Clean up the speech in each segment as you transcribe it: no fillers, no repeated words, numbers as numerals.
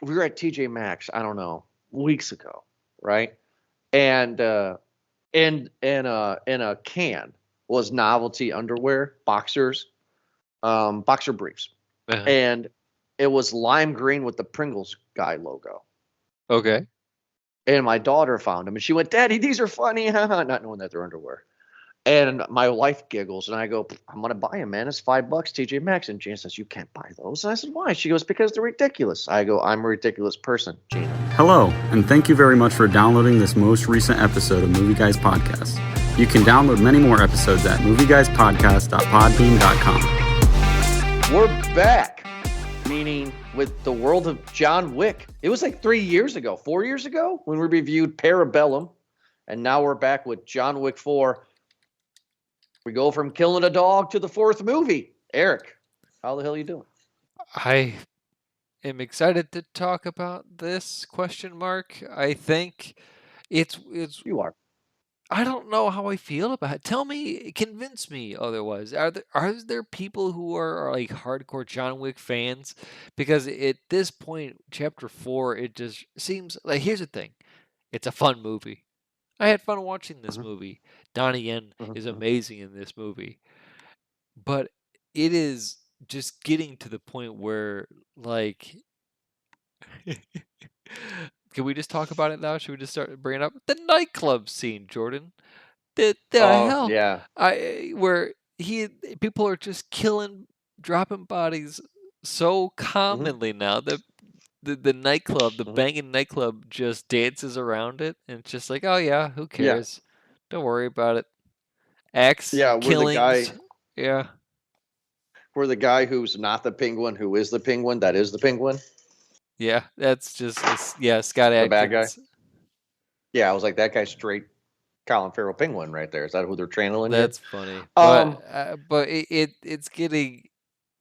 we were at TJ Maxx, I don't know, weeks ago, right? And in a can was novelty underwear, boxers, boxer briefs, Uh-huh. and it was lime green with the Pringles guy logo. Okay. And my daughter found them, and she went, "Daddy, these are funny," not knowing that they're underwear. And my wife giggles, and I go, "I'm gonna buy them, man. It's $5, TJ Maxx." And Gina says, "You can't buy those." And I said, "Why?" She goes, "Because they're ridiculous." I go, "I'm a ridiculous person, Gina." Hello, and thank you very much for downloading this most recent episode of Movie Guys Podcast. You can download many more episodes at movieguyspodcast.podbean.com. We're back, meaning with the world of John Wick. It was like 3 years ago, 4 years ago, when we reviewed Parabellum, and now we're back with John Wick 4. We go from killing a dog to the fourth movie. Eric, how the hell are you doing? I am excited to talk about this question mark. I think it's You are. I don't know how I feel about it. Tell me, convince me otherwise. Are there people who are like hardcore John Wick fans? Because at this point, chapter 4, it just seems like here's the thing. It's a fun movie. I had fun watching this Mhm, movie. Donnie Yen mhm, is mhm. amazing in this movie. But it is just getting to the point where like can we just talk about it now? Should we just start bringing up the nightclub scene, Jordan? The Oh, hell? yeah. Where he people are just killing, dropping bodies so Mhm, commonly now that the nightclub, the mhm. banging nightclub, just dances around it, and it's just like, oh yeah, who Yeah. cares? Don't worry about it. Axe Yeah, killings, yeah, we're the guy who's not the penguin, who is the penguin, that is the penguin, yeah. That's just yeah, Scott the bad guy. Adkins. Yeah, I was like, that guy's straight Colin Farrell penguin right there. Is that who they're channeling here? That's funny, Um, but it's getting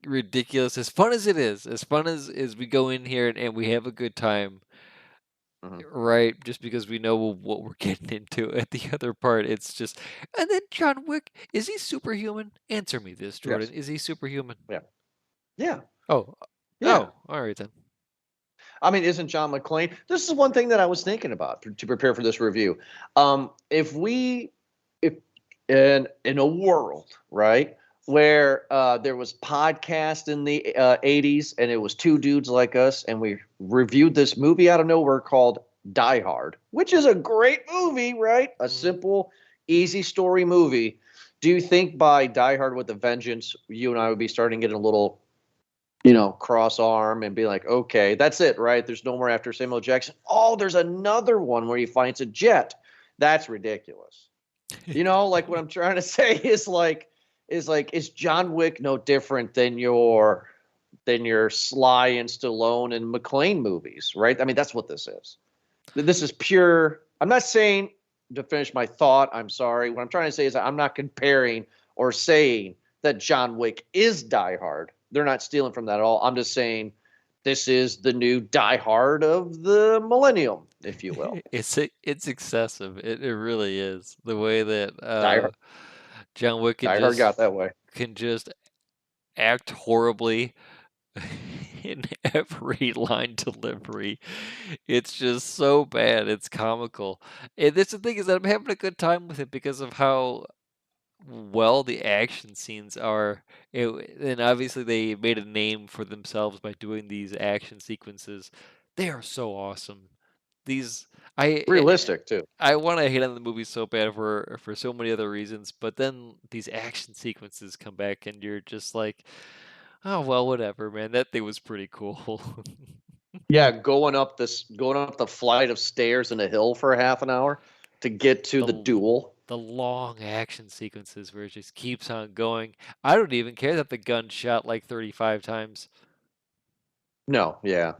ridiculous. As fun as it is, as fun as we go in here and we have a good time, mhm. right? Just because we know what we're getting into at the other part, it's just. And then John Wick, is he superhuman? Answer me this, Jordan. Yes. Is he superhuman? Yeah. Yeah. Oh, Yeah. oh, all right then. I mean, isn't John McClane? This is one thing that I was thinking about to prepare for this review. If in a world, right, where there was podcast in the 80s and it was two dudes like us and we reviewed this movie out of nowhere called Die Hard, which is a great movie, right? A Mhm. simple, easy story movie. Do you think by Die Hard with a Vengeance, you and I would be starting getting a little, cross arm and be like, okay, that's it, right? There's no more after Samuel Jackson. Oh, there's another one where he finds a jet. That's ridiculous. Like what I'm trying to say is John Wick no different than your Sly and Stallone and McClane movies, right? I mean, that's what this is. This is pure. I'm not saying to finish my thought. I'm sorry. What I'm trying to say is that I'm not comparing or saying that John Wick is Die Hard. They're not stealing from that at all. I'm just saying this is the new Die Hard of the millennium, if you will. It's excessive. It really is. The way that Die Hard, John Wick Die Hard got that way. can just act horribly in every line delivery. It's just so bad. It's comical. And that's the thing is that I'm having a good time with it because of how well the action scenes are. And obviously they made a name for themselves by doing these action sequences. They are so awesome. These Realistic too. I want to hate on the movie so bad for so many other reasons, but then these action sequences come back and you're just like, oh well, whatever, man. That thing was pretty cool. Yeah, going up the flight of stairs in a hill for a half an hour to get to the the duel. the long action sequences where it just keeps on going. I don't even care that the gun shot like 35 times. No, yeah.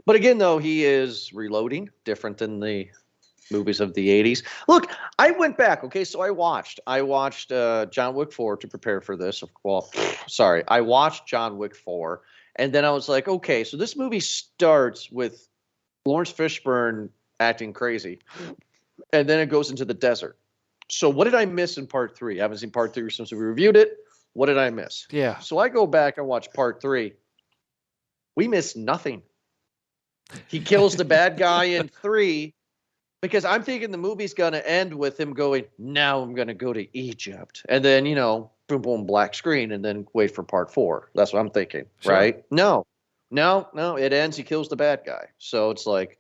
But again, though, he is reloading, different than the movies of the 80s. Look, I went back. Okay, so I watched John Wick 4 to prepare for this. Well, sorry, I watched John Wick 4, and then I was like, okay, so this movie starts with Lawrence Fishburne acting crazy, and then it goes into the desert. So what did I miss in part 3? I haven't seen part 3 since we reviewed it. What did I miss? Yeah. So I go back and watch part 3. We missed nothing. He kills the bad guy in 3 because I'm thinking the movie's going to end with him going, now I'm going to go to Egypt. And then, boom, boom, black screen, and then wait for part 4. That's what I'm thinking, Sure. right? No, it ends. He kills the bad guy. So it's like,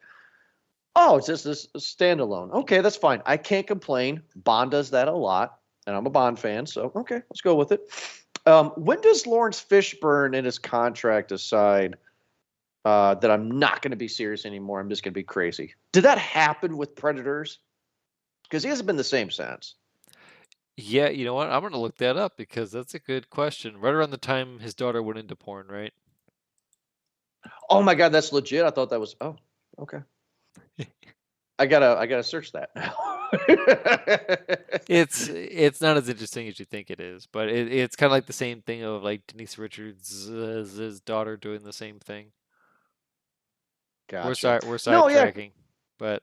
oh, it's just this standalone. Okay, that's fine. I can't complain. Bond does that a lot, and I'm a Bond fan. So, okay, let's go with it. When does Lawrence Fishburne in his contract decide that I'm not going to be serious anymore? I'm just going to be crazy. Did that happen with Predators? Because he hasn't been the same since. Yeah, you know what? I'm going to look that up because that's a good question. Right around the time his daughter went into porn, right? Oh my God, that's legit. I thought that was. Oh, okay. I gotta search that now. It's not as interesting as you think it is, but it's kind of like the same thing of like Denise Richards' his daughter doing the same thing. Gotcha. We're No, yeah. sidetracking, but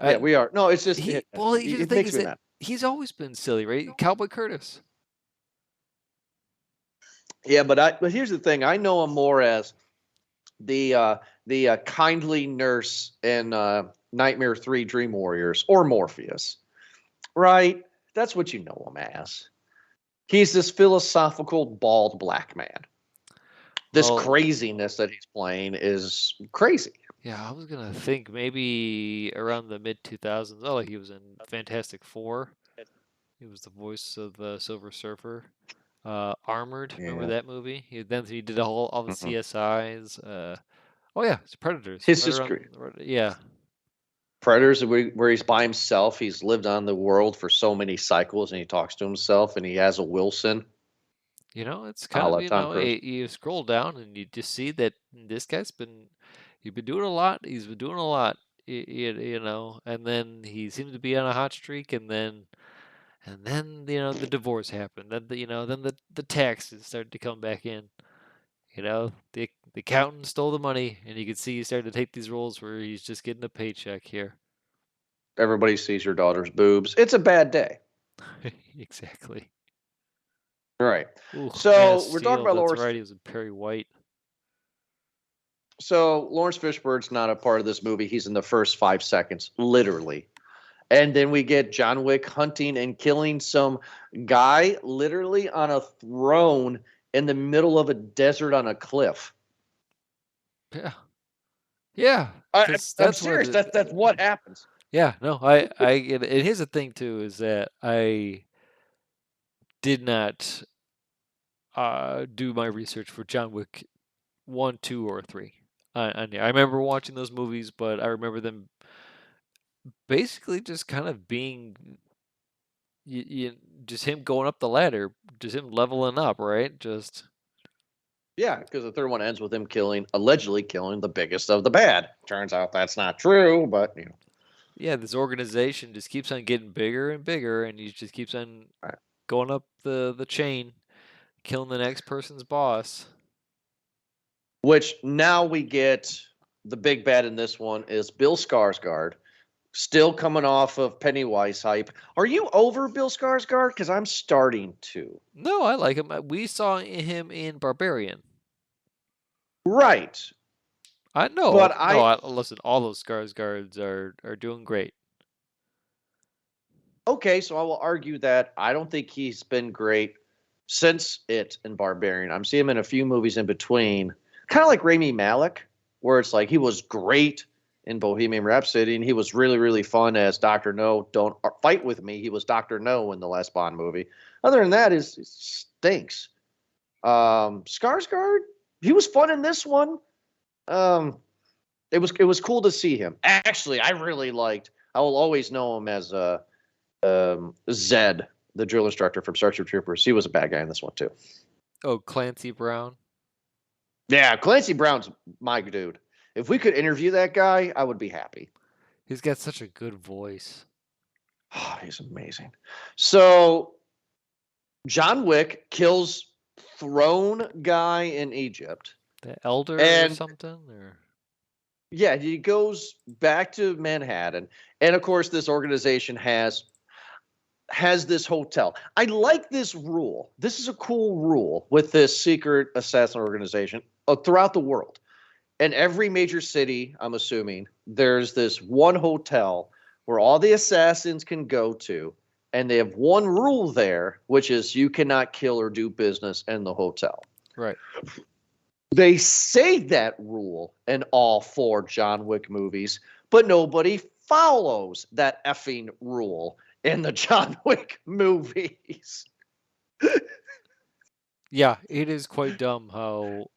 Yeah, we are. No, it's just here's the it thing makes is me that mad. he's always been silly, right? Cowboy Curtis. Yeah, but here's the thing. I know him more as the kindly nurse in Nightmare 3 Dream Warriors or Morpheus. Right? That's what you know him as. He's this philosophical bald black man. This Well, craziness that he's playing is crazy. yeah, I was gonna think maybe around the mid 2000s. Oh, like he was in Fantastic Four. He was the voice of the Silver Surfer. Armored, remember Yeah. that movie? Then he did all the CSIs. Oh yeah, it's Predators. His Right history. Yeah. Predators, where he's by himself. He's lived on the world for so many cycles, and he talks to himself, and he has a Wilson. It's A kind la of, Tom Cruise. you scroll down and you just see that this guy's he's been doing a lot. He's been doing a lot, and then he seems to be on a hot streak, and then the divorce happened. Then then the taxes started to come back in. The accountant stole the money, and you could see he started to take these roles where he's just getting a paycheck here. Everybody sees your daughter's boobs. It's a bad day. Exactly. Right. Ooh, So Man of we're talking Steel, about that's Lawrence. right. He was in Perry White. So Lawrence Fishburne's not a part of this movie. He's in the first 5 seconds, literally. And then we get John Wick hunting and killing some guy literally on a throne in the middle of a desert on a cliff. Yeah. Yeah. I'm That's serious. what That's what happens. Yeah, no, I get it. And here's the thing too, is that I did not do my research for John Wick 1, 2, or 3. I remember watching those movies, but I remember them basically just kind of being just him going up the ladder, just him leveling up, right? Just Yeah, because the third one ends with him allegedly killing the biggest of the bad. Turns out that's not true, but yeah, this organization just keeps on getting bigger and bigger, and he just keeps on going up the chain, killing the next person's boss. Which now we get the big bad in this one is Bill Skarsgård, still coming off of Pennywise hype. Are you over Bill Skarsgård? Because I'm starting to. No, I like him. We saw him in Barbarian. Right. I know. But listen, all those Skarsgårds are doing great. Okay, so I will argue that I don't think he's been great since it in Barbarian. I'm seeing him in a few movies in between, kind of like Rami Malek, where it's like he was great in Bohemian Rhapsody, and he was really, really fun as Dr. No, Don't Fight With Me. He was Dr. No in the last Bond movie. Other than that, it stinks. Skarsgård, he was fun in this one. It was cool to see him. Actually, I really liked. I will always know him as Zed, the drill instructor from Starship Troopers. He was a bad guy in this one too. Oh, Clancy Brown. Yeah, Clancy Brown's my dude. If we could interview that guy, I would be happy. He's got such a good voice. Oh, he's amazing. So, John Wick kills throne guy in Egypt. The Elder or something? Or yeah, he goes back to Manhattan. And, of course, this organization has this hotel. I like this rule. This is a cool rule with this secret assassin organization throughout the world. in every major city, I'm assuming, there's this one hotel where all the assassins can go to, and they have one rule there, which is you cannot kill or do business in the hotel. Right. They say that rule in all 4 John Wick movies, but nobody follows that effing rule in the John Wick movies. Yeah, it is quite dumb how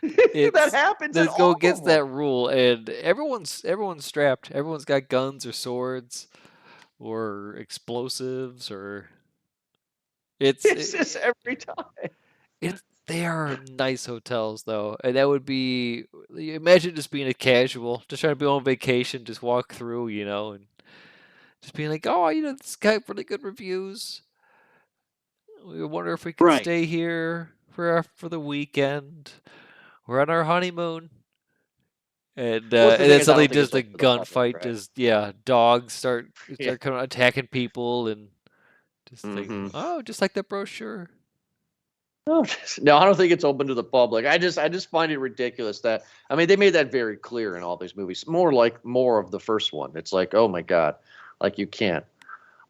That happens in Let's go all against of them. that rule, and everyone's strapped. Everyone's got guns or swords or explosives or It's just every time. they are nice hotels though, and that would be imagine just being a casual, just trying to be on vacation, just walk through, and just being like, oh, this guy really good reviews. We wonder if we could Right. stay here for the weekend. We're on our honeymoon. And Well, the and thing then is, I suddenly don't think just it's a open to the public, gunfight, right? dogs start Yeah. coming attacking people and just like, Mhm. oh, just like that brochure. No, I don't think it's open to the public. I just find it ridiculous that they made that very clear in all these movies. More of the first one. It's like, oh my god, like you can't.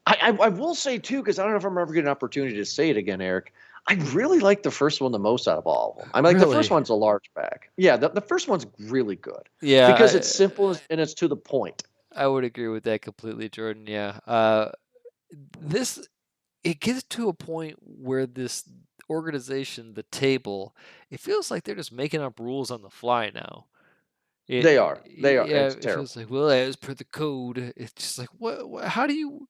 I will say too, because I don't know if I'm ever getting an opportunity to say it again, Eric. I really like the first one the most out of all of them. The first Really? one's a large bag. Yeah, the first one's really good Yeah, because it's simple and it's to the point. I would agree with that completely, Jordan. Yeah. This it gets to a point where this organization, the table, it feels like they're just making up rules on the fly now. They are. Yeah, It's it feels terrible. like, well, as per the code, it's just like, how do you,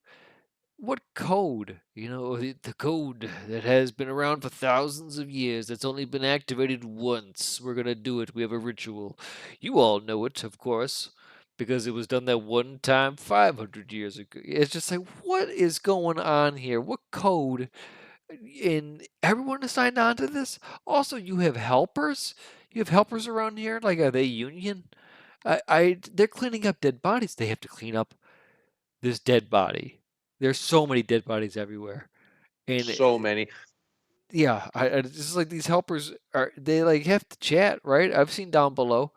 what code? The code that has been around for thousands of years, that's only been activated once. We're going to do it. We have a ritual. You all know it, of course, because it was done that one time 500 years ago. It's just like, what is going on here? What code? And everyone is signed on to this. Also, you have helpers. You have helpers around here. Like, are they union? They're cleaning up dead bodies. They have to clean up this dead body. There's so many dead bodies everywhere, and So many. yeah, it's just like these helpers they like have to chat, right? I've seen down below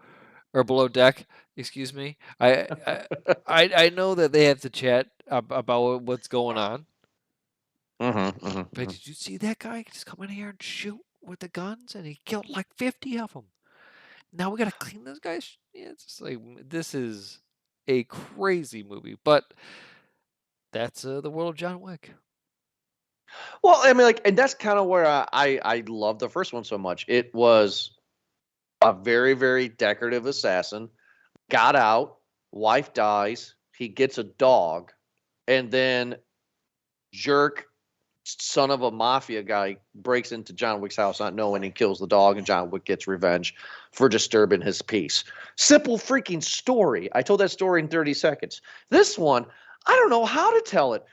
or below deck, excuse me. I know that they have to chat about what's going on. But did you see that guy just come in here and shoot with the guns, and he killed like 50 of them? Now we gotta clean those guys. Yeah, it's just like this is a crazy movie, but that's the world of John Wick. Well, and that's kind of where I love the first one so much. It was a very, very decorative assassin, got out, wife dies, he gets a dog, and then jerk son of a mafia guy breaks into John Wick's house not knowing and kills the dog, and John Wick gets revenge for disturbing his peace. Simple freaking story. I told that story in 30 seconds. This one, I don't know how to tell it.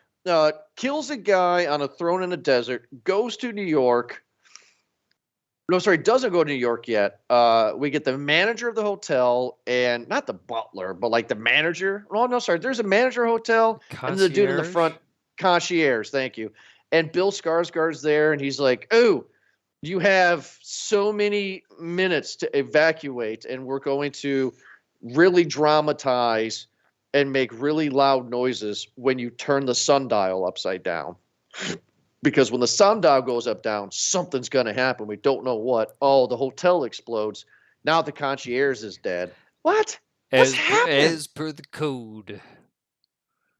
Kills a guy on a throne in a desert, goes to New York. No, sorry, doesn't go to New York yet. We get the manager of the hotel, and not the butler, but like the manager. Oh, no, sorry. There's a manager hotel, and the dude in the front, concierge. Thank you. And Bill Skarsgård's there, and he's like, "Oh, you have so many minutes to evacuate, and we're going to really dramatize and make really loud noises when you turn the sundial upside down." Because when the sundial goes up down, something's going to happen. We don't know what. Oh, the hotel explodes. Now the concierge is dead. What? What's happened? As per the code.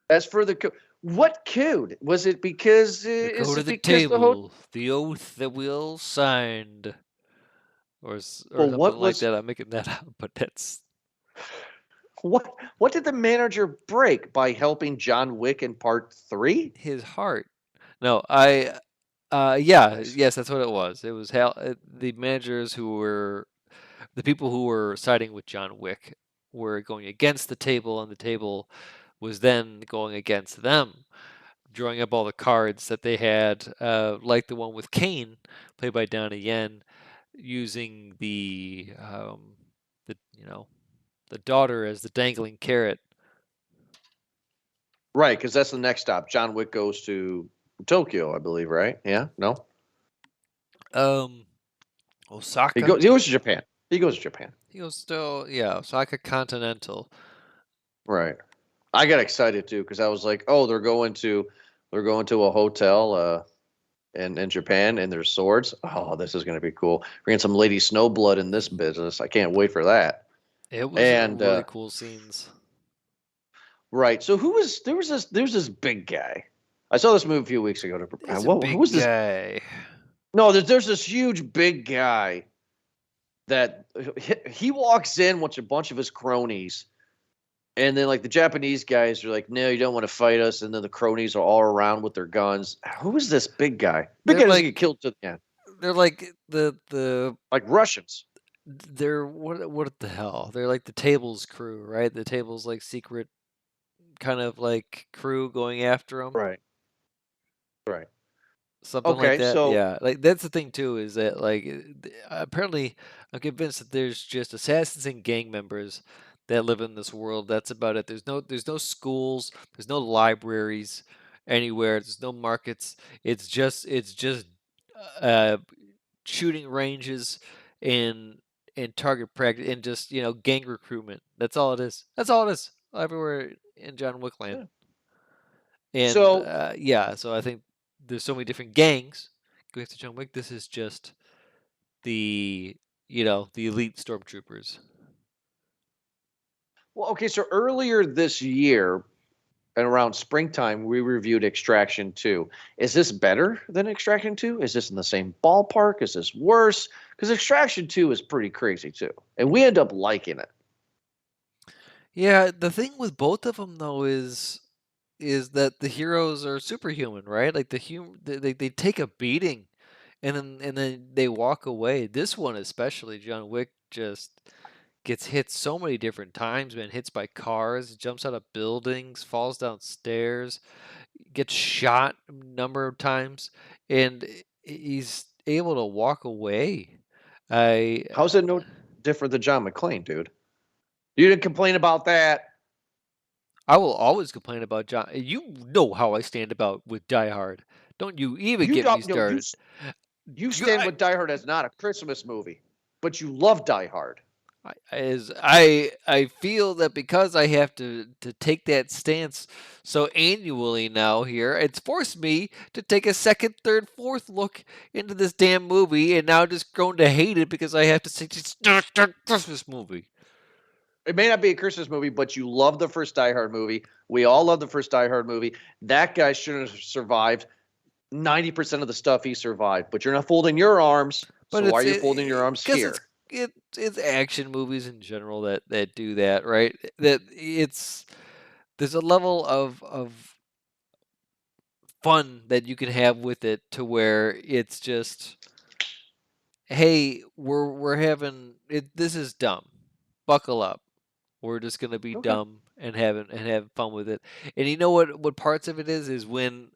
As for the code. What code? Was it because the code of the table, the oath that we all signed, or something like that? I'm making that up, but that's what did the manager break by helping John Wick in part 3? His heart. No, yes, that's what it was. It was the managers who were the people who were siding with John Wick were going against the table, and the table was then going against them, drawing up all the cards that they had, like the one with Kane, played by Donnie Yen, using the daughter as the dangling carrot. Right, because that's the next stop. John Wick goes to Tokyo, I believe, right? Yeah? No? Osaka? He goes to Japan. He goes to Japan. He goes still, yeah, Osaka Continental. Right. I got excited too because I was like, oh, they're going to a hotel in Japan and there's swords. Oh, this is going to be cool. We're getting some Lady Snowblood in this business. I can't wait for that. It was And really cool scenes. right. So there was this big guy. I saw this movie a few weeks ago. It's a Who big was this? guy. No, there's this huge big guy that he walks in with a bunch of his cronies. And then, like, the Japanese guys are like, no, you don't want to fight us. And then the cronies are all around with their guns. Who is this big guy? Big guy doesn't get killed to the end. They're like the Like Russians. They're what the hell? They're like the Tables crew, right? The Tables like secret kind of like crew going after them. Right. Right. Something like Okay, that. so Yeah, like that's the thing too, is that like apparently I'm convinced that there's just assassins and gang members that live in this world. That's about it. There's no schools, there's no libraries anywhere, there's no markets. It's just uh shooting ranges and target practice and just, gang recruitment. That's all it is. That's all it is. Everywhere in John Wick land. yeah. And So yeah, so I think there's so many different gangs going after John Wick. This is just the the elite stormtroopers. well, okay, so earlier this year and around springtime, we reviewed Extraction 2. Is this better than Extraction 2? Is this in the same ballpark? Is this worse? Because Extraction 2 is pretty crazy too. And we end up liking it. Yeah, the thing with both of them though is that the heroes are superhuman, right? Like they take a beating and then they walk away. This one especially, John Wick just gets hit so many different times, man. Hits by cars, jumps out of buildings, falls down stairs, gets shot a number of times, and he's able to walk away. I How's it no different than John McClane, dude? You didn't complain about that. I will always complain about John. You know how I stand about with Die Hard. Don't you even You get me don't. No, started. you stand with Die Hard as not a Christmas movie, but you love Die Hard. I feel that because I have to take that stance so annually now here, it's forced me to take a second, third, fourth look into this damn movie, and now just grown to hate it because I have to say it's not a Christmas movie. It may not be a Christmas movie, but you love the first Die Hard movie. We all love the first Die Hard movie. That guy shouldn't have survived 90% of the stuff he survived, but you're not folding your arms. But so why are you folding your arms here? It's action movies in general that do that, right? That there's a level of fun that you can have with it to where it's just, hey, we're having it. This is dumb. Buckle up. We're just gonna be Okay. dumb and have fun with it. And you know what parts of it is when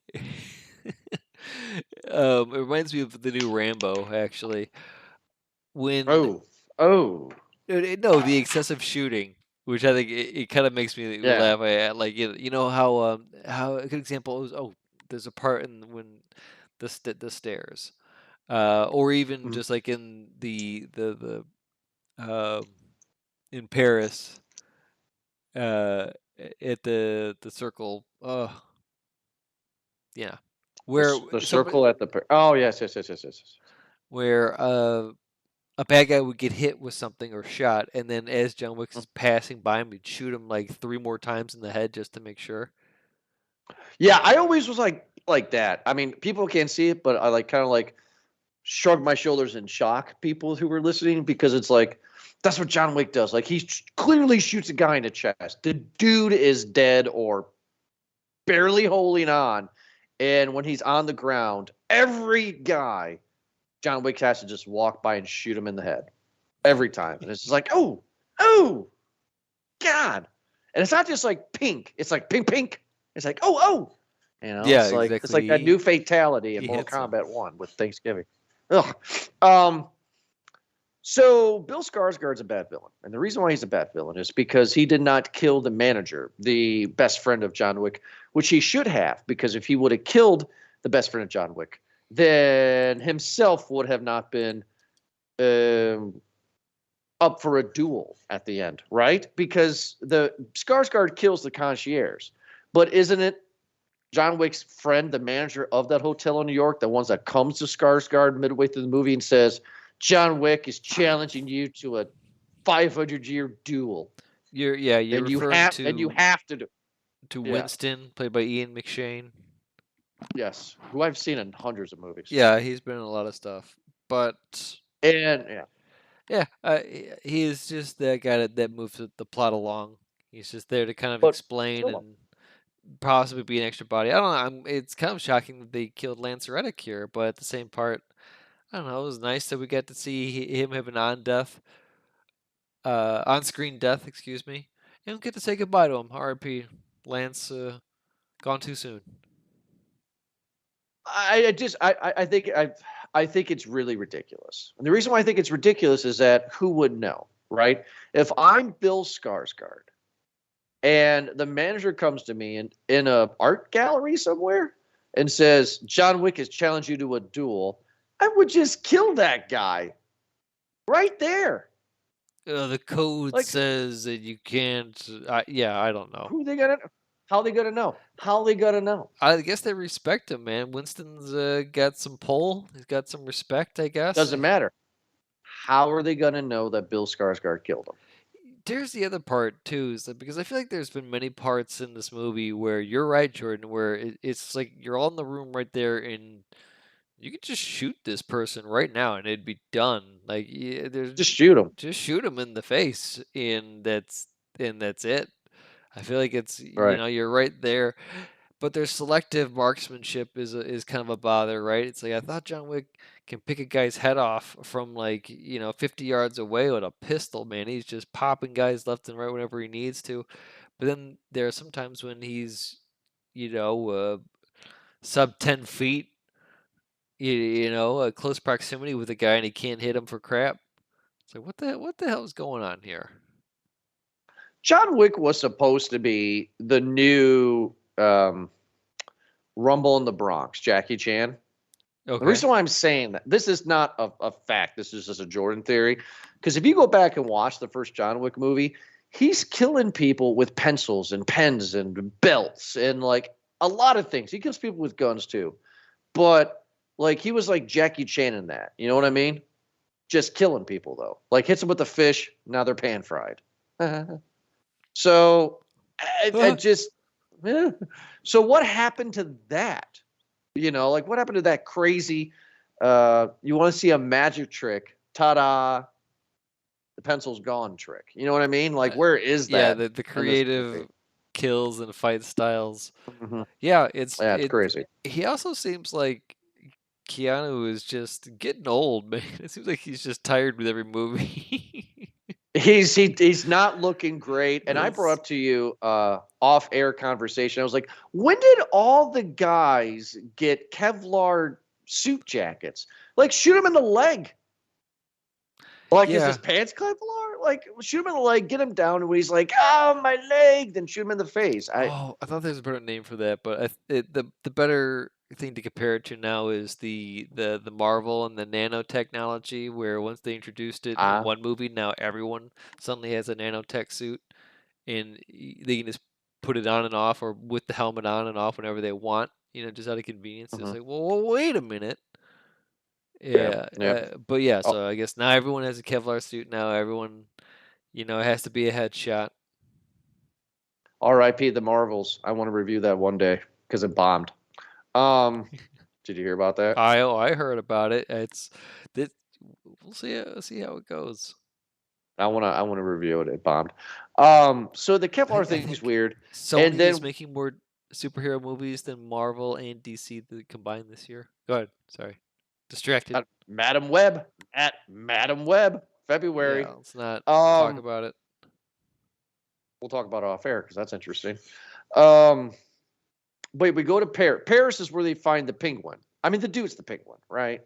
it reminds me of the new Rambo actually. When Oh, no, the excessive shooting, which I think it kind of makes me yeah. laugh at, like you know how a good example is, there's a part in when the stairs, or even Mhm. just like in the um in Paris, at the circle, yeah, where The somebody circle at the. Oh, yes. where a bad guy would get hit with something or shot, and then as John Wick is passing by him, he'd shoot him like 3 more times in the head just to make sure. Yeah, I always was like that. I mean, people can't see it, but I kind of shrug my shoulders in shock people who were listening because it's like that's what John Wick does. Like he clearly shoots a guy in the chest. The dude is dead or barely holding on, and when he's on the ground, every guy John Wick has to just walk by and shoot him in the head every time, and it's just like oh God, and it's not just like pink. It's like pink. It's like oh. Yeah, it's like exactly. that new fatality in He Mortal hits him. Kombat 1 with Thanksgiving. Ugh. So Bill Skarsgård's a bad villain, and the reason why he's a bad villain is because he did not kill the manager, the best friend of John Wick, which he should have, because if he would have killed the best friend of John Wick, then himself would have not been up for a duel at the end, right? Because the Skarsgård kills the concierge, but isn't it John Wick's friend, the manager of that hotel in New York, the ones that comes to Skarsgård midway through the movie and says, John Wick is challenging you to a 500-year duel. You're And you referring have to do. to Yeah. Winston, played by Ian McShane. Yes, who I've seen in hundreds of movies. Yeah, he's been in a lot of stuff, but And he is just that guy that moves the plot along. He's just there to kind of but explain kill him. and possibly be an extra body. I don't know. It's kind of shocking that they killed Lance Reddick here, but at the same part, I don't know. It was nice that we got to see him have an on-screen death, excuse me, and get to say goodbye to him. R.I.P. Lance, gone too soon. I think it's really ridiculous. And the reason why I think it's ridiculous is that who would know, right? If I'm Bill Skarsgård and the manager comes to me in a art gallery somewhere and says, John Wick has challenged you to a duel, I would just kill that guy right there. The code says that you can't. I don't know. How they gonna know? How they gonna know? I guess they respect him, man. Winston's got some pull. He's got some respect, I guess. Doesn't matter. How are they gonna know that Bill Skarsgård killed him? There's the other part too, is that because I feel like there's been many parts in this movie where you're right, Jordan, where it's like you're all in the room right there, and you could just shoot this person right now, and it'd be done. Like, just shoot him. Just shoot him in the face, and that's it. I feel like it's right. You're right there, but their selective marksmanship is kind of a bother, right? It's like I thought John Wick can pick a guy's head off from 50 yards away with a pistol. Man, he's just popping guys left and right whenever he needs to. But then there are some times when he's sub 10 feet, a close proximity with a guy, and he can't hit him for crap. It's like what the hell is going on here? John Wick was supposed to be the new Rumble in the Bronx, Jackie Chan. Okay. The reason why I'm saying that, this is not a fact, this is just a Jordan theory, because if you go back and watch the first John Wick movie, he's killing people with pencils and pens and belts and like a lot of things. He kills people with guns too. But like he was like Jackie Chan in that. You know what I mean? Just killing people though. Like hits them with the fish, now they're pan fried. So I just so what happened to that? Like what happened to that crazy you want to see a magic trick, ta-da, the pencil's gone trick. You know what I mean? Like where is that? Yeah, the creative kills and fight styles. Mm-hmm. Yeah, it's crazy. He also seems like Keanu is just getting old, man. It seems like he's just tired with every movie. He's not looking great. And I brought up to you off-air conversation. I was like, when did all the guys get Kevlar suit jackets? Like, shoot him in the leg. Like, is his pants Kevlar? Like, shoot him in the leg, get him down, and when he's like, oh, my leg, then shoot him in the face. I thought there was a better name for that, but the better thing to compare it to now is the Marvel and the nanotechnology, where once they introduced it in one movie, now everyone suddenly has a nanotech suit, and they can just put it on and off, or with the helmet on and off whenever they want, just out of convenience. It's like, well, wait a minute. Yeah. But yeah, so I guess now everyone has a Kevlar suit. Now everyone, it has to be a headshot. R.I.P. the Marvels. I want to review that one day because it bombed. Did you hear about that? I heard about it. We'll see how it goes. I want to review it. It bombed. So the Kevlar thing is weird. Sony is making more superhero movies than Marvel and DC combined this year. Go ahead. Sorry. Distracted. Madam Web at Madam Web, February. Yeah, let's not talk about it. We'll talk about it off air because that's interesting. But we go to Paris. Paris is where they find the penguin. I mean, the dude's the penguin, right?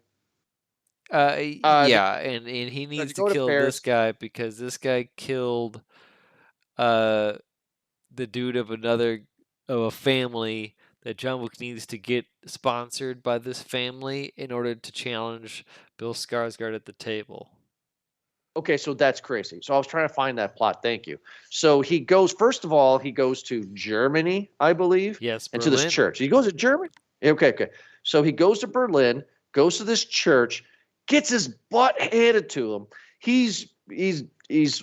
Yeah, and he needs to kill this guy because this guy killed the dude of a family that John Wick needs to get sponsored by this family in order to challenge Bill Skarsgård at the table. Okay, so that's crazy. So I was trying to find that plot. Thank you. So he goes, first of all, he goes to Germany, I believe, Yes, and to this Berlin. church. He goes to Germany. Okay. So he goes to Berlin, goes to this church, gets his butt handed to him. He's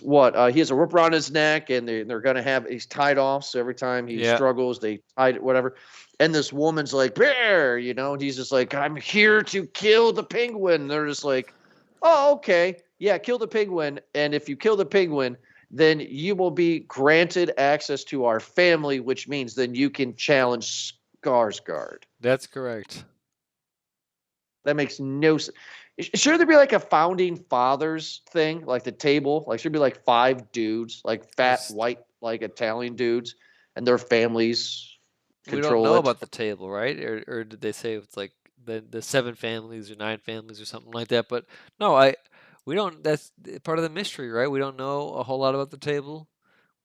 what? He has a rope around his neck, and they're gonna have he's tied off. So every time he Yeah. struggles, they tied it, whatever. And this woman's like, "Bear," and he's just like, "I'm here to kill the penguin." And they're just like, "Oh, okay. Yeah, kill the penguin. And if you kill the penguin, then you will be granted access to our family, which means then you can challenge Skarsgård." That's correct. That makes no sense. Should there be like a founding fathers thing, like the table? Like, should be like 5 dudes, like fat, Just- white, like Italian dudes, and their families We don't control know it? about the table, right? Or did they say it's like the 7 families or 9 families or something like that? But no, we don't. That's part of the mystery, right? We don't know a whole lot about the table.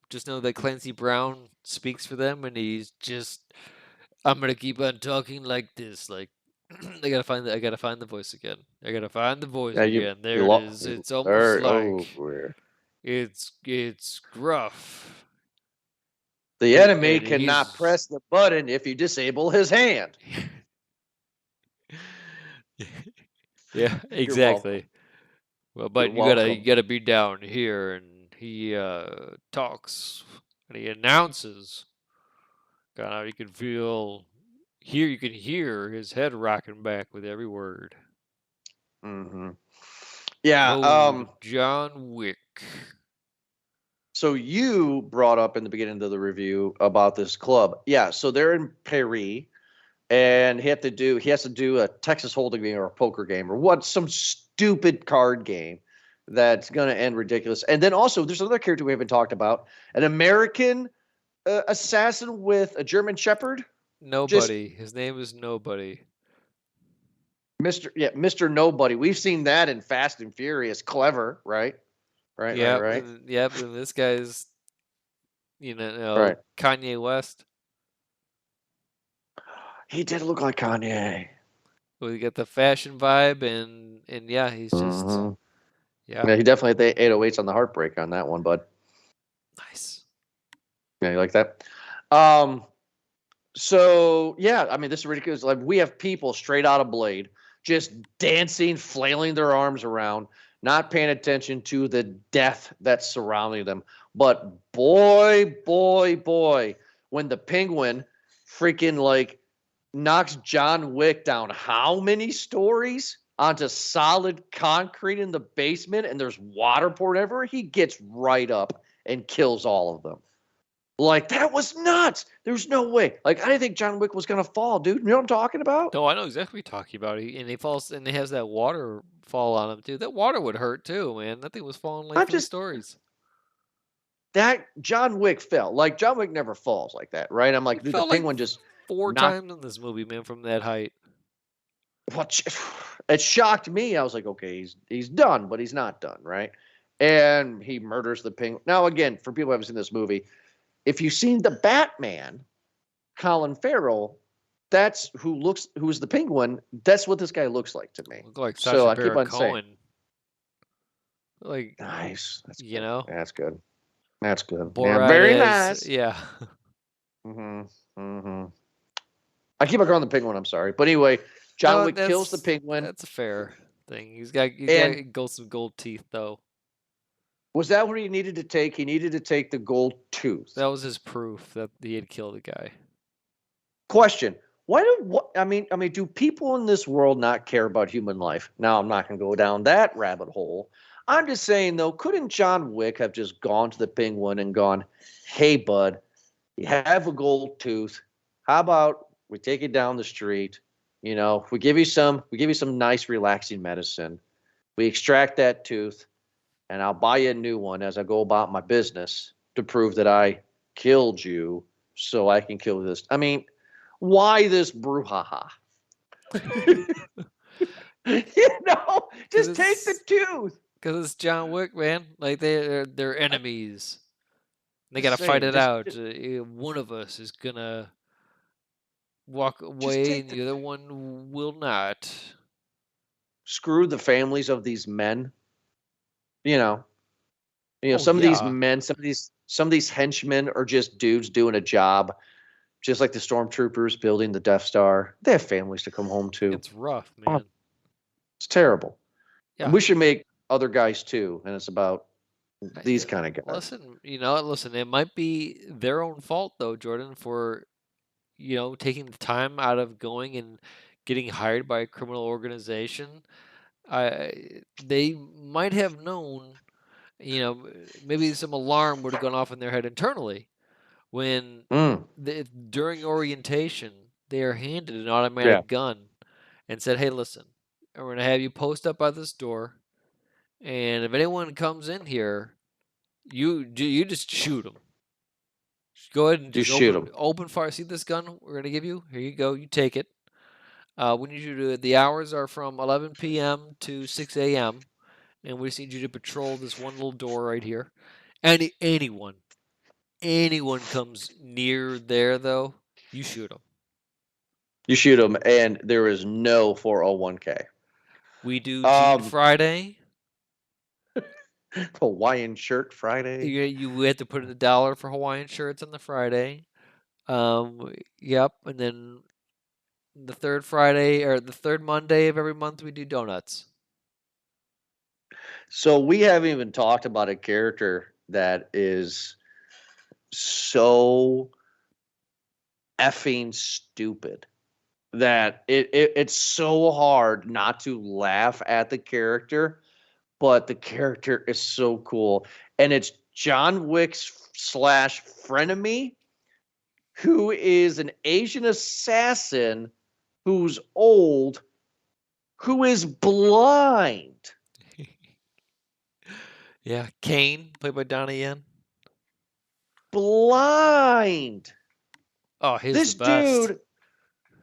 Just know that Clancy Brown speaks for them, and he's just, I'm gonna keep on talking like this. Like I gotta find the voice again. I gotta find the voice Yeah, again. There it is. It's almost like it's gruff. the enemy And cannot he's press the button if you disable his hand. yeah, You're exactly. Well, but You're you welcome. gotta be down here, and he talks and he announces. Kind of, you can you can hear his head rocking back with every word. Mm-hmm. Yeah. Code John Wick. So you brought up in the beginning of the review about this club. Yeah. So they're in Paris, and he has to do a Texas Hold'em game or a poker game or some stupid card game that's going to end ridiculous. And then also, there's another character we haven't talked about: an American assassin with a German Shepherd. Nobody. His name is Nobody. Mr. Nobody. We've seen that in Fast and Furious. Clever, right? Right. Yep. And this guy's, Right. Kanye West. He did look like Kanye. We got the fashion vibe, and yeah, he's just Mhm. yeah, Yeah, he definitely had the 808s on the heartbreak on that one, bud. nice. Yeah, you like that? So yeah, I mean, this is ridiculous. Like, we have people straight out of Blade just dancing, flailing their arms around, not paying attention to the death that's surrounding them. But boy, when the penguin freaking like knocks John Wick down how many stories onto solid concrete in the basement, and there's water poured everywhere, he gets right up and kills all of them. Like, that was nuts. There's no way. Like, I didn't think John Wick was gonna fall, dude. You know what I'm talking about? No, I know exactly what you're talking about. And he falls, and he has that water fall on him too. That water would hurt too, man. That thing was falling like I'm 3 just stories. that John Wick fell. Like, John Wick never falls like that, right? I'm He like, dude, the fell like penguin just 4 knocked. times in this movie, man, from that height. What? It shocked me. I was like, okay, he's done, but he's not done, right? And he murders the penguin. Now, again, for people who haven't seen this movie, if you've seen the Batman, Colin Farrell, that's who's the penguin. That's what this guy looks like to me. Look like So Sacha I keep Baron on saying, Cohen. Like, nice. That's you good. know, That's good. That's good. Yeah, Borat very is, nice. yeah. I keep on calling the penguin. I'm sorry, but anyway, John No, Wick kills the penguin. that's a fair thing. He's And got some gold teeth though. was that what he needed to take? He needed to take the gold tooth. That was his proof that he had killed a guy. Question: I mean, do people in this world not care about human life? Now, I'm not going to go down that rabbit hole. I'm just saying, though, couldn't John Wick have just gone to the penguin and gone, "Hey, bud, you have a gold tooth. How about we take it down the street? We give you some nice, relaxing medicine. We extract that tooth, and I'll buy you a new one as I go about my business to prove that I killed you, so I can kill this." I mean, why this brouhaha? Just take the tooth. Because it's John Wick, man. Like they're enemies. They gotta Just fight saying, it out. One of us is gonna walk away, and the other one will not. Screw the families of these men. You know, Oh some of these yeah, men, some of these henchmen are just dudes doing a job, just like the stormtroopers building the Death Star. They have families to come home to. it's rough, Oh, man. it's terrible. And Yeah. we should make other guys too, and it's about these kind of guys. Listen, it might be their own fault though, Jordan, for taking the time out of going and getting hired by a criminal organization. They might have known, maybe some alarm would have gone off in their head internally when Mm, during orientation they are handed an yeah, automatic gun and said, "Hey, listen, we're going to have you post up by this door, and if anyone comes in here, you just shoot them. Go ahead and you just shoot them. open fire. See this gun we're going to give you? Here you go. You take it. We need you to. The hours are from 11 p.m. to 6 a.m. and we just need you to patrol this one little door right here. Anyone comes near there though, you shoot them. You shoot them, and there is no 401k. We do Cheating Friday. Hawaiian shirt Friday. You have to put in $1 for Hawaiian shirts on the Friday. Yep, and then the third Friday or the third Monday of every month we do donuts. So we haven't even talked about a character that is so effing stupid that it's so hard not to laugh at the character, but the character is so cool. And it's John Wick's / frenemy, who is an Asian assassin who's old, who is blind. Yeah, Kane, played by Donnie Yen. Blind. Oh, he's This the best. dude.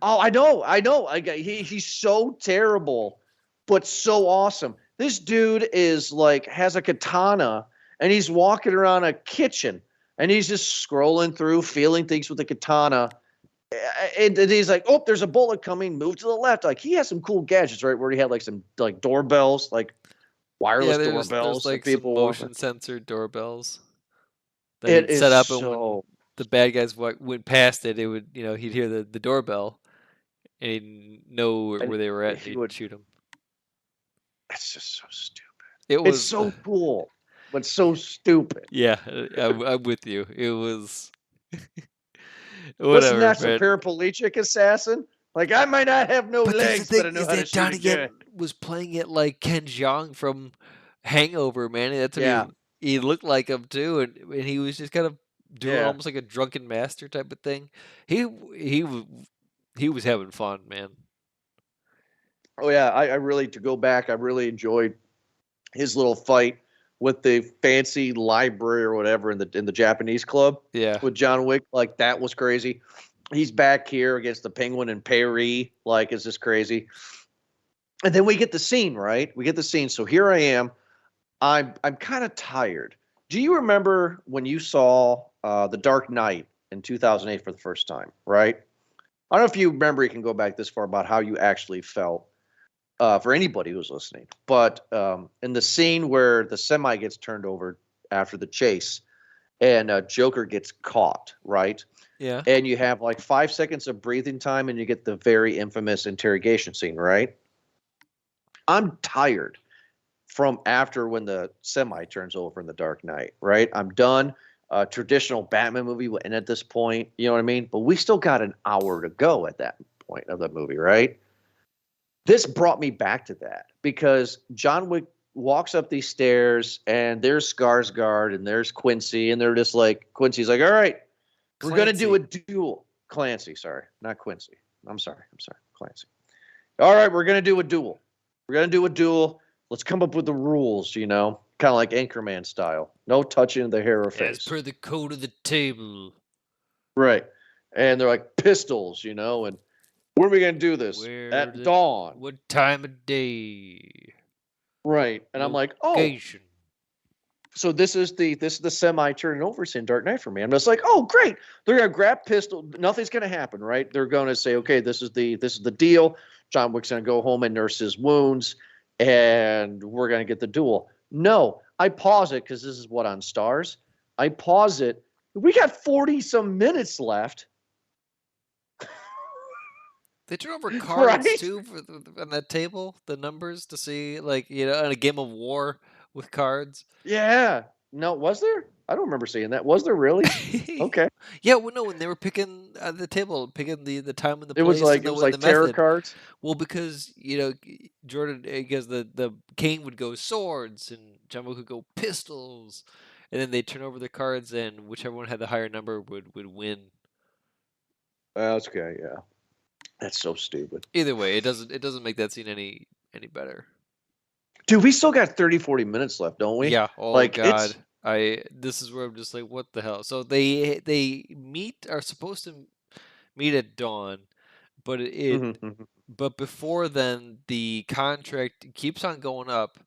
Oh, I know. He's so terrible, but so awesome. This dude is like has a katana and he's walking around a kitchen and he's just scrolling through, feeling things with the katana. And he's like, "Oh, there's a bullet coming. Move to the left." Like he has some cool gadgets, right? Where he had like some like doorbells, like wireless There's doorbells that like some people walk. motion sensor doorbells that It he'd is set up, and when so. the bad guys went past it, it would he'd hear the doorbell and he'd know And where they were at and he he'd would. shoot them. It's just so stupid. It It's was so cool, but so stupid. yeah, I'm with you. It was What's whatever, next? A man. paraplegic assassin? Like I might not have no But that's legs, the but thing I know is how to that shoot a Donnie Yen gun. was playing it like Ken Jeong from Hangover, man. That's what Yeah, he looked like him too, and he was just kind of doing yeah. almost like a drunken master type of thing. He was having fun, man. Oh yeah, I really to go back. I really enjoyed his little fight with the fancy library or whatever in the Japanese club Yeah, with John Wick. Like that was crazy. He's back here against the Penguin and Perry. Like it's just crazy. And then we get the scene, right? We get the scene. So here I am. I'm kind of tired. Do you remember when you saw The Dark Knight in 2008 for the first time? Right. I don't know if you remember. You can go back this far about how you actually felt. For anybody who's listening, but in the scene where the semi gets turned over after the chase, and Joker gets caught, right? yeah, And you have like 5 seconds of breathing time, and you get the very infamous interrogation scene, right? I'm tired from after when the semi turns over in the Dark Knight, right? I'm done. Traditional Batman movie will end at this point, you know what I mean? But we still got an hour to go at that point of the movie, right? This brought me back to that because John Wick walks up these stairs and there's Skarsgård and there's Quincy and they're just like Quincy's like, all right, we're gonna do a duel. Clancy, sorry, not Quincy. I'm sorry, Clancy. All right, we're gonna do a duel. We're gonna do a duel. Let's come up with the rules, kind of like Anchorman style. No touching the hair or face. as per the code of the table. Right. And they're like pistols, and when are we going to do this? At dawn. What time of day? Right. And I'm like, oh. Location. So this is the semi turning over in Dark Knight for me. I'm just like, oh, great. They're going to grab pistol. Nothing's going to happen, right? They're going to say, okay, this is the deal. John Wick's going to go home and nurse his wounds, and we're going to get the duel. No, I pause it because this is what on Stars. I pause it. We got 40 some minutes left. They turn over cards Right? too on that table, the numbers to see, like, in a game of war with cards. Yeah. No, was there? I don't remember seeing that. Was there really? Okay. Yeah, well, no, when they were picking at the table, picking the time and the It was place and like the tarot method. cards. Well, because Jordan, because the king would go swords and John Wick would go pistols, and then they turn over the cards, and whichever one had the higher number would win. That's okay. Yeah. That's so stupid. Either way, it doesn't make that scene any better. Dude, we still got 30, 40 minutes left, don't we? Yeah. Oh Like, God. This is where I'm just like, what the hell? So they are supposed to meet at dawn, but but before then the contract keeps on going up,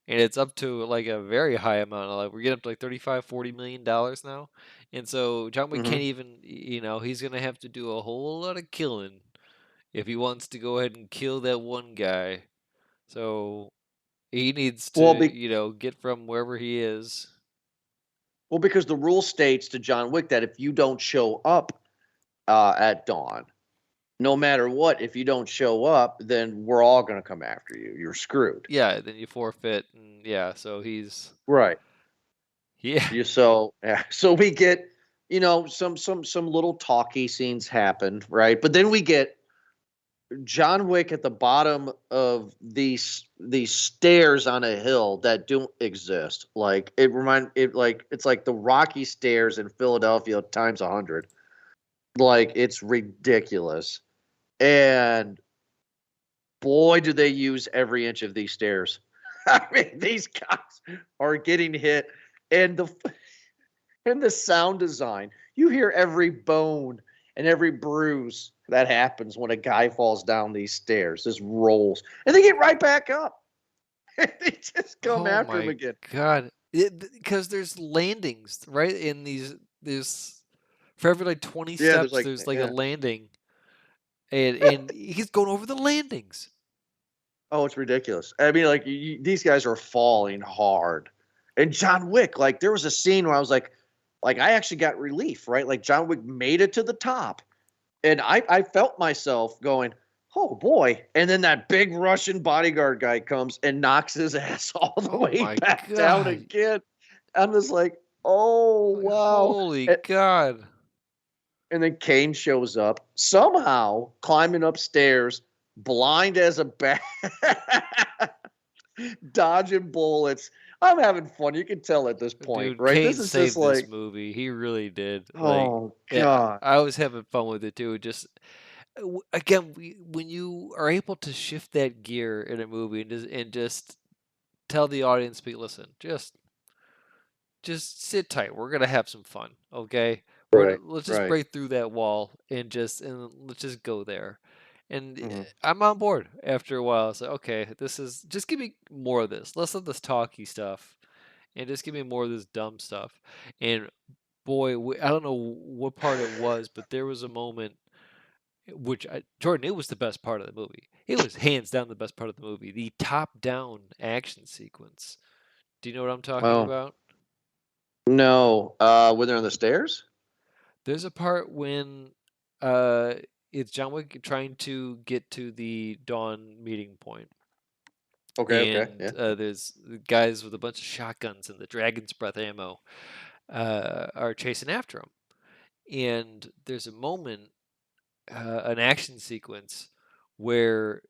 and it's up to like a very high amount. Like we're getting up to like 35-40 million dollars now, and so John Wick can't even, he's gonna have to do a whole lot of killing if he wants to go ahead and kill that one guy. So he needs to, get from wherever he is. Well, because the rule states to John Wick that if you don't show up at dawn, no matter what, if you don't show up, then we're all going to come after you. You're screwed. Yeah, then you forfeit, and yeah, so he's right. Yeah. So we get, some little talky scenes happen, right? But then we get John Wick at the bottom of these stairs on a hill that don't exist. Like it's like the Rocky stairs in Philadelphia times 100. Like it's ridiculous. And boy, do they use every inch of these stairs. I mean, these guys are getting hit, and the sound design. You hear every bone and every bruise that happens when a guy falls down these stairs. Just rolls, and they get right back up. They just come after him again. God, because there's landings right in there's for every like 20 steps there's like a landing, and he's going over the landings. Oh, it's ridiculous. I mean, like these guys are falling hard, and John Wick. Like there was a scene where I was like I actually got relief, right? Like John Wick made it to the top, and I felt myself going, oh boy. And then that big Russian bodyguard guy comes and knocks his ass all the way back down again. I'm just like, oh wow. Holy God. And then Kane shows up, somehow climbing upstairs, blind as a bat, dodging bullets. I'm having fun. You can tell at this point, Dude, right? Kane This is saved just like this movie. He really did. Oh like, God! I was having fun with it too. Just again, when you are able to shift that gear in a movie and just tell the audience, listen, just sit tight. We're gonna have some fun, okay? Let's just break through that wall and let's just go there. And I'm on board after a while. It's like, okay, just give me more of this. Less of this talky stuff, and just give me more of this dumb stuff. And boy, I don't know what part it was, but there was a moment Jordan, it was the best part of the movie. It was hands down the best part of the movie. The top-down action sequence. Do you know what I'm talking about? No. When they're on the stairs? There's a part when it's John Wick trying to get to the Dawn meeting point. Okay, and, yeah. There's guys with a bunch of shotguns and the Dragon's Breath ammo are chasing after him. And there's a moment, an action sequence, where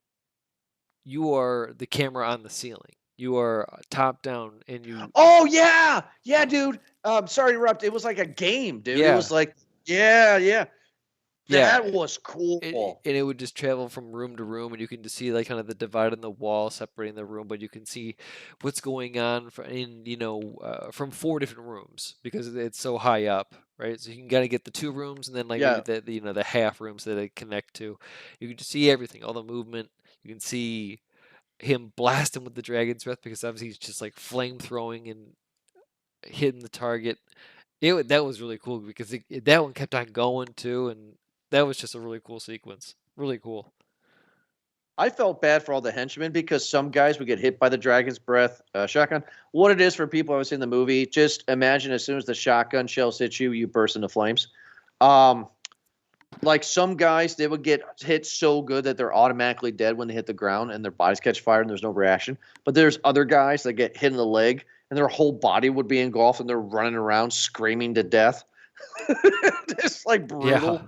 you are the camera on the ceiling. You are top down, and you. Oh yeah, dude. Sorry to interrupt. It was like a game, dude. Yeah. It was like, yeah. That was cool. And it would just travel from room to room, and you can just see like kind of the divide in the wall separating the room, but you can see what's going on from 4 different rooms because it's so high up, right? So you can kind of get the 2 rooms and then maybe the half rooms that they connect to. You can just see everything, all the movement. You can see him blasting with the Dragon's Breath because obviously he's just like flame throwing and hitting the target. That was really cool because that one kept on going too, and that was just a really cool sequence. Really cool. I felt bad for all the henchmen because some guys would get hit by the dragon's breath shotgun. What it is for people who have seen the movie, just imagine as soon as the shotgun shells hit you, you burst into flames. Like some guys, they would get hit so good that they're automatically dead when they hit the ground and their bodies catch fire and there's no reaction. But there's other guys that get hit in the leg and their whole body would be engulfed and they're running around screaming to death. It's like brutal. Yeah.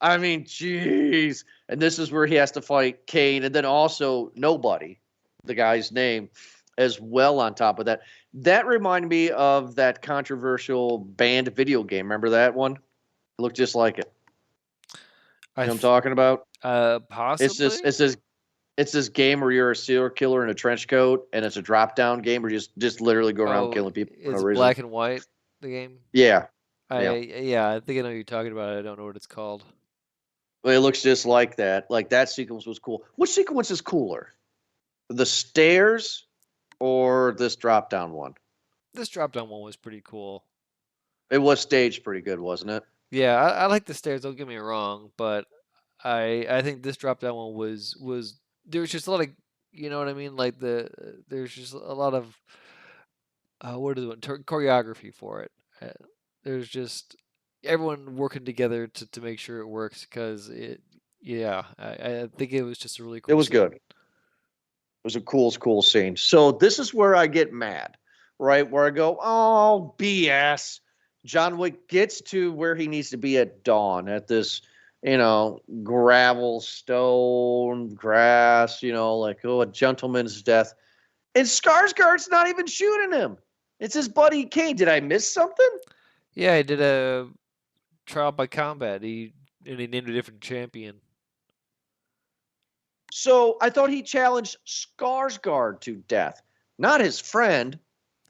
I mean, jeez. And this is where he has to fight Kane and then also Nobody, the guy's name, as well on top of that. That reminded me of that controversial banned video game. Remember that one? It looked just like it. You know what I'm talking about? Possibly. It's this game where you're a serial killer in a trench coat, and it's a drop down game where you just literally go around killing people for no It's reason. black and white, the game. Yeah. Yeah, I think I know what you're talking about. I don't know what it's called. Well, it looks just like that. Like that sequence was cool. Which sequence is cooler? The stairs or this drop down one? This drop down one was pretty cool. It was staged pretty good, wasn't it? Yeah, I like the stairs. Don't get me wrong, but I think this drop down one was there was just a lot of, you know what I mean, like there's just a lot of what is it, choreography for it. There's just everyone working together to make sure it works because I think it was just a really cool. It was scene. good. It was a cool scene. So this is where I get mad, right? Where I go, oh, BS. John Wick gets to where he needs to be at dawn, at this, gravel, stone, grass, like, a gentleman's death. And Skarsgård's not even shooting him. It's his buddy Kane. Did I miss something? Yeah, he did a trial by combat. He named a different champion. So I thought he challenged Skarsgård to death, not his friend.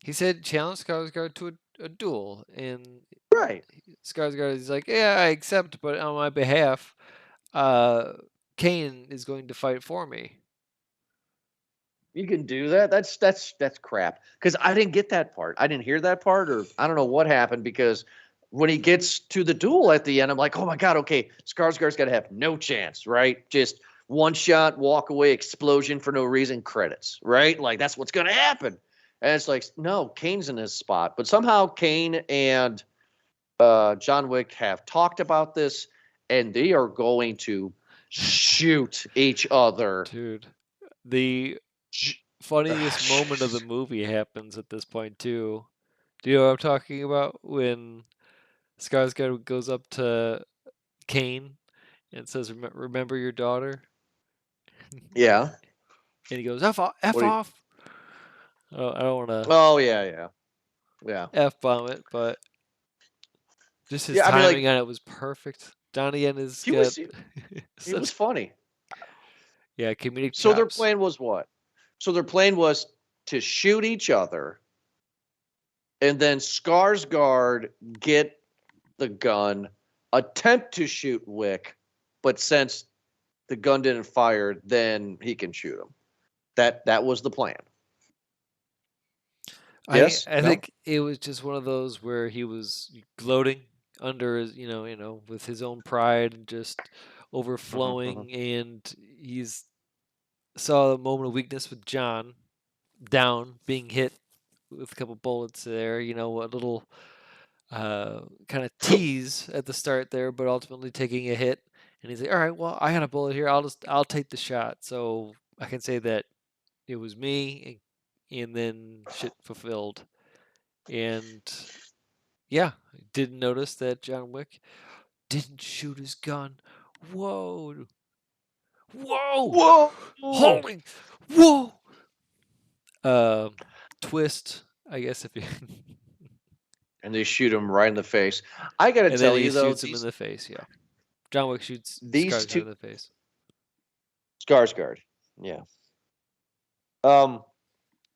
He said challenge Skarsgård to a duel, and right. Skarsgård is like, yeah, I accept, but on my behalf, Kane is going to fight for me. You can do that. That's crap. Because I didn't get that part. I didn't hear that part, or I don't know what happened. Because when he gets to the duel at the end, I'm like, oh my god, okay, Skarsgård's got to have no chance, right? Just one shot, walk away, explosion for no reason, credits, right? Like that's what's gonna happen. And it's like, no, Kane's in his spot. But somehow Kane and John Wick have talked about this, and they are going to shoot each other. Dude, the funniest moment of the movie happens at this point, too. Do you know what I'm talking about? When Skarsgård goes up to Kane and says, remember your daughter? Yeah. And he goes, F off. Oh, I don't want to. Oh, yeah. F-bomb it, but just his timing on it was perfect. Donnie and his he was funny. Yeah, comedic. So their plan was what? So their plan was to shoot each other, and then Skarsgård get the gun, attempt to shoot Wick, but since the gun didn't fire, then he can shoot him. That was the plan. Yes, I think it was just one of those where he was gloating under his, with his own pride and just overflowing, and he's saw a moment of weakness with John down, being hit with a couple bullets there. A little kind of tease at the start there, but ultimately taking a hit. And he's like, "All right, well, I got a bullet here. I'll take the shot, so I can say that it was me." And then shit fulfilled. And yeah, didn't notice that John Wick didn't shoot his gun. Whoa. Holy, whoa. Twist, I guess, if you. And they shoot him right in the face. I gotta tell you though, shoots him in the face. Yeah, John Wick shoots these Skarsgård two in the face. Skarsgård, yeah.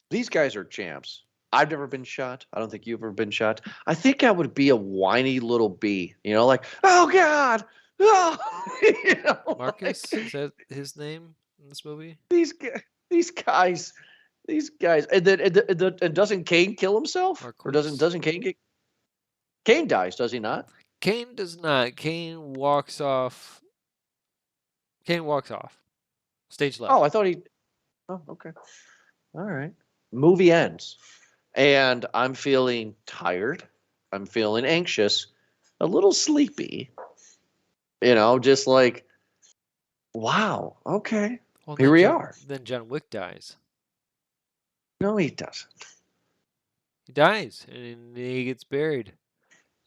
These guys are champs. I've never been shot. I don't think you've ever been shot. I think I would be a whiny little bee, like, oh God, oh! Marcus, is that his name in this movie? These guys, and then and doesn't Kane kill himself, Marcus. or doesn't Kane get? Kane dies, does he not? Kane does not. Kane walks off. Stage left. Oh, I thought he. Oh, okay. All right. Movie ends, and I'm feeling tired. I'm feeling anxious, a little sleepy. Just like, wow. Okay, Well, here we are. then John Wick dies. No, he doesn't. He dies, and he gets buried.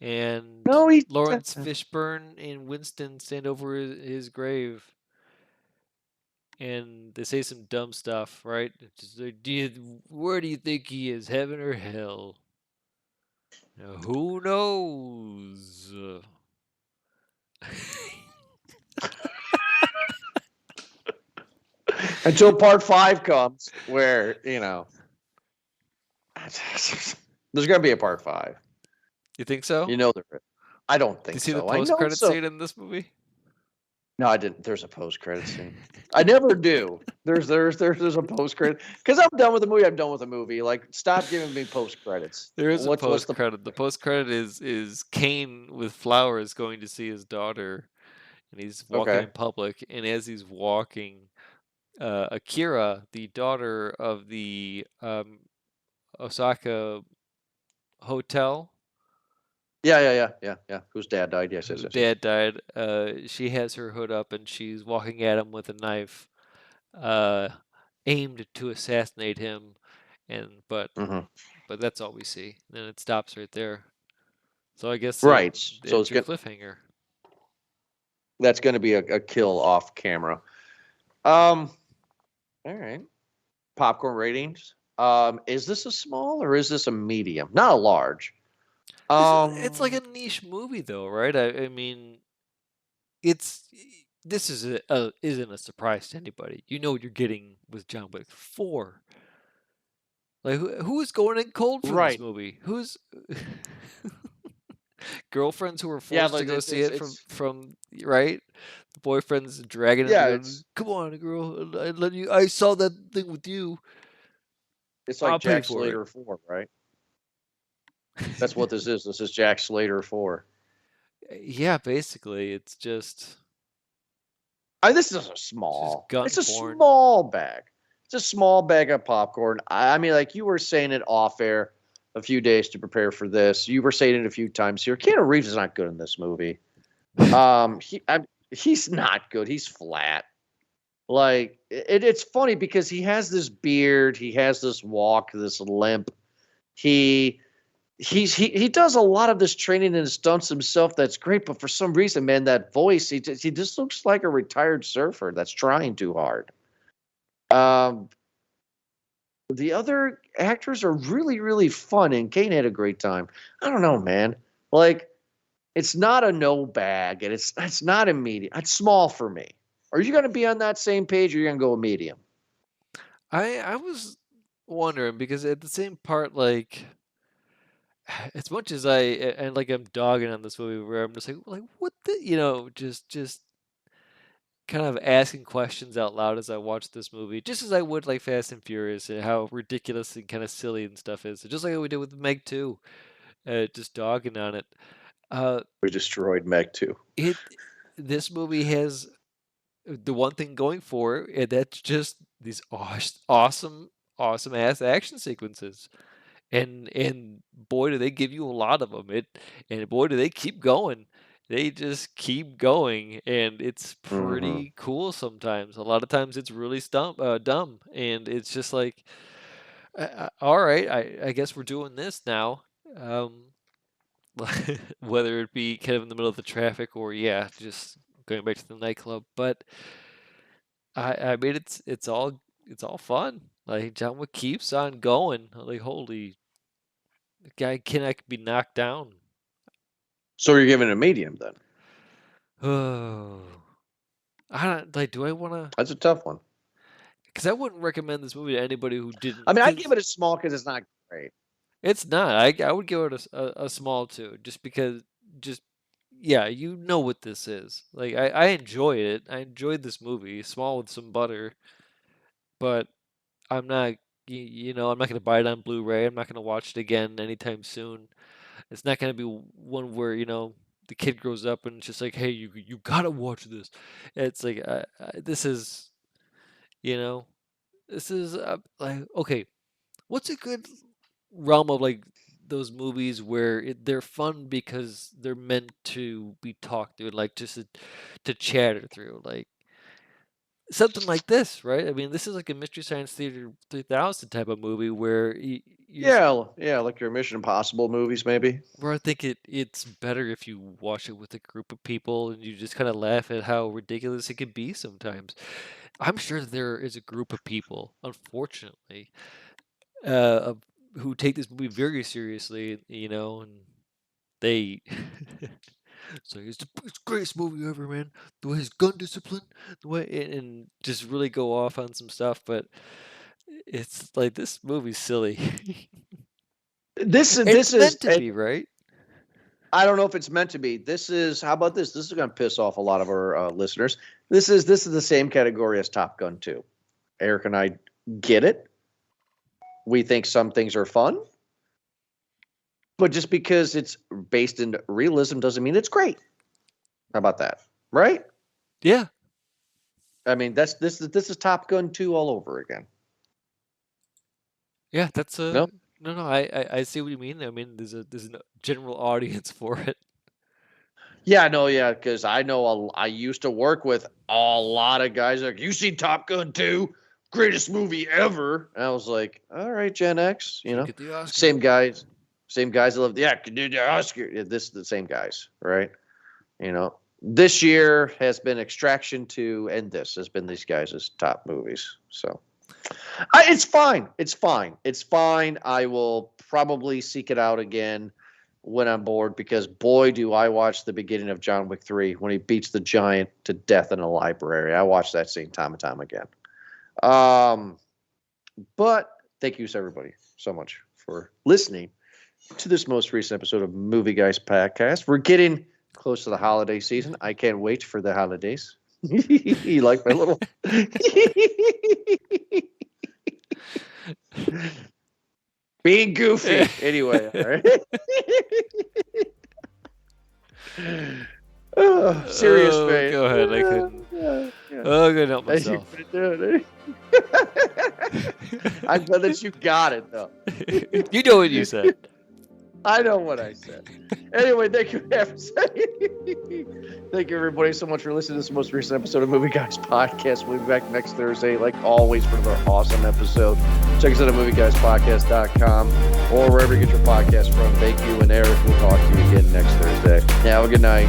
And No, he Lawrence doesn't. Fishburne and Winston stand over his grave, and they say some dumb stuff, right? It's just like, where do you think he is, heaven or hell? Now, who knows? Until part 5 comes, where there's gonna be a part 5. You think so? There is. I don't Do you think see the so. I know post-credit so. scene in this movie? No, I didn't. There's a post-credit scene. I never do. There's a post-credit because I'm done with the movie. I'm done with the movie. Like, stop giving me post-credits. There is a What's the post-credit. The post-credit is Kane with flowers going to see his daughter, and he's walking okay? in public. And as he's walking, Akira, the daughter of the Osaka hotel, Yeah. Whose dad died? Yes. whose dad died, she has her hood up and she's walking at him with a knife, uh, aimed to assassinate him. But Mm-hmm. that's all we see. Then it stops right there. So I guess Right. So it's your cliffhanger. that's going to be a kill off camera. All right. Popcorn ratings. Is this a small or is this a medium? Not a large. It's like a niche movie, though, right? I mean, this isn't a surprise to anybody. You know what you're getting with John Wick 4. Like, who is going in cold for this right. movie? Who's girlfriends who were Yeah, forced to but go see it it's from right? The boyfriends dragging yeah, him to go, come on, girl, I saw that thing with you. it's I'll like pay Jack for it. Slater 4, right? That's what this is. This is Jack Slater 4. Yeah, basically, it's just This is a small. gun It's a porn. small bag. It's a small bag of popcorn. I mean, like you were saying it off air a few days to prepare for this. You were saying it a few times here. Keanu Reeves is not good in this movie. He's not good. He's flat. Like it's funny because he has this beard, he has this walk, this limp. He does a lot of this training and stunts himself. That's great, but for some reason, man, that voice, he just looks like a retired surfer that's trying too hard. The other actors are really, really fun, and Kane had a great time. I don't know, man. Like, it's not a no bag, and it's not a medium. It's small for me. Are you going to be on that same page, or are you going to go a medium? I was wondering because at the same part, like as much as I'm dogging on this movie where I'm just like what the just kind of asking questions out loud as I watch this movie, just as I would like Fast and Furious and how ridiculous and kind of silly and stuff is, just like we did with Meg 2, just dogging on it. We destroyed Meg 2. This movie has the one thing going for it, and that's just these awesome ass action sequences. And boy do they give you a lot of them. And boy do they keep going. They just keep going, and it's pretty cool sometimes. A lot of times it's really dumb, and it's just like, all right, I guess we're doing this now. Whether it be kind of in the middle of the traffic or just going back to the nightclub. But I mean it's all fun. Like John Wick keeps on going. Like holy, the guy cannot be knocked down. So you're giving it a medium then? Oh, I don't like. Do I want to? That's a tough one. Because I wouldn't recommend this movie to anybody who didn't. I mean, I give it a small because it's not great. It's not. I would give it a small too, just because. Yeah, you know what this is. Like I enjoy it. I enjoyed this movie, small with some butter, but I'm not. I'm not gonna buy it on Blu-ray. I'm not gonna watch it again anytime soon. It's not gonna be one where the kid grows up and it's just like, hey, you gotta watch this. It's like this is You know, this is like, okay, what's a good realm of like those movies where they're fun because they're meant to be talked through, like just to chatter through, like something like this, right? I mean, this is like a Mystery Science Theater 3000 type of movie where you're Yeah, like your Mission Impossible movies, maybe. where I think it's better if you watch it with a group of people and you just kind of laugh at how ridiculous it can be sometimes. I'm sure there is a group of people, unfortunately, of, who take this movie very seriously, and they so it's the greatest movie ever, man. The way his gun discipline, the way and just really go off on some stuff, but it's like this movie's silly. This It's is meant to be, right? I don't know if it's meant to be. This is, how about this? This is going to piss off a lot of our listeners. This is the same category as Top Gun 2. Eric and I get it. We think some things are fun, but just because it's based in realism doesn't mean it's great. How about that? Right? Yeah. I mean, this is Top Gun 2 all over again. Yeah, that's No? no. I see what you mean. I mean, there's a general audience for it. Yeah, no, yeah, because I know I used to work with a lot of guys like, you seen Top Gun 2? Greatest movie ever. And I was like, all right, Gen X, Get the Oscar. same guys that love, could do the Oscar. Yeah, the same guys, right? This year has been Extraction 2, and this has been these guys' top movies. So it's fine. It's fine. It's fine. I will probably seek it out again when I'm bored, because boy, do I watch the beginning of John Wick 3 when he beats the giant to death in a library. I watch that scene time and time again. But thank you, everybody, so much for listening to this most recent episode of Movie Guys Podcast. We're getting close to the holiday season. I can't wait for the holidays. You like my little being goofy. Anyway, all right. Oh, serious face. Go ahead. I couldn't. Oh, I couldn't help myself. I'm glad that you got it, though. You know what you said. I know what I said. Anyway, thank you, thank you, everybody, so much for listening to this most recent episode of Movie Guys Podcast. We'll be back next Thursday, like always, for another awesome episode. Check us out at movieguyspodcast.com or wherever you get your podcast from. Thank you, and Eric, we'll talk to you again next Thursday. Have a good night.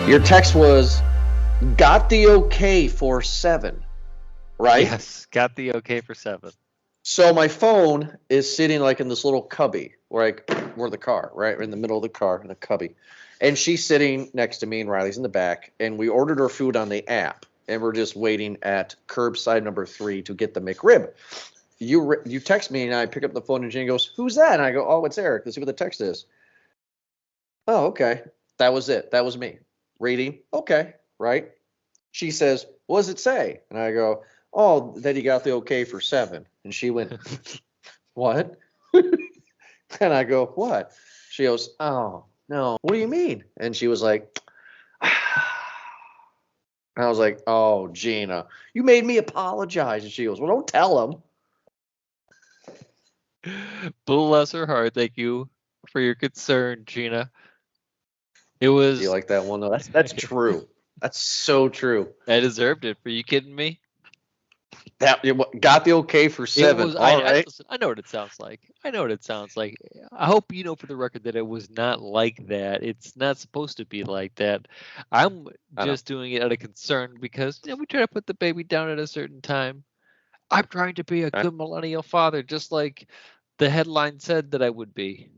Your text was, got the okay for 7, right? Yes, got the okay for 7. So my phone is sitting like in this little cubby, where the car, right? In the middle of the car, in a cubby. And she's sitting next to me, and Riley's in the back. And we ordered our food on the app, and we're just waiting at curbside number 3 to get the McRib. You text me, and I pick up the phone, and Jane goes, who's that? And I go, oh, it's Eric. Let's see what the text is. Oh, okay. That was it. That was me. Reading, okay, right? She says, what does it say? And I go, oh, that he got the okay for 7. And she went, what? And I go, what? She goes, oh, no, what do you mean? And she was like, and I was like, oh, Gina, you made me apologize. And she goes, well, don't tell him. Bless her heart. Thank you for your concern, Gina. It was. Do you like that one? No, that's true. That's so true. I deserved it. Are you kidding me? That got the okay for 7. I know what it sounds like. I hope you know for the record that it was not like that. It's not supposed to be like that. I'm just doing it out of concern because we try to put the baby down at a certain time. I'm trying to be a good millennial father, just like the headline said that I would be.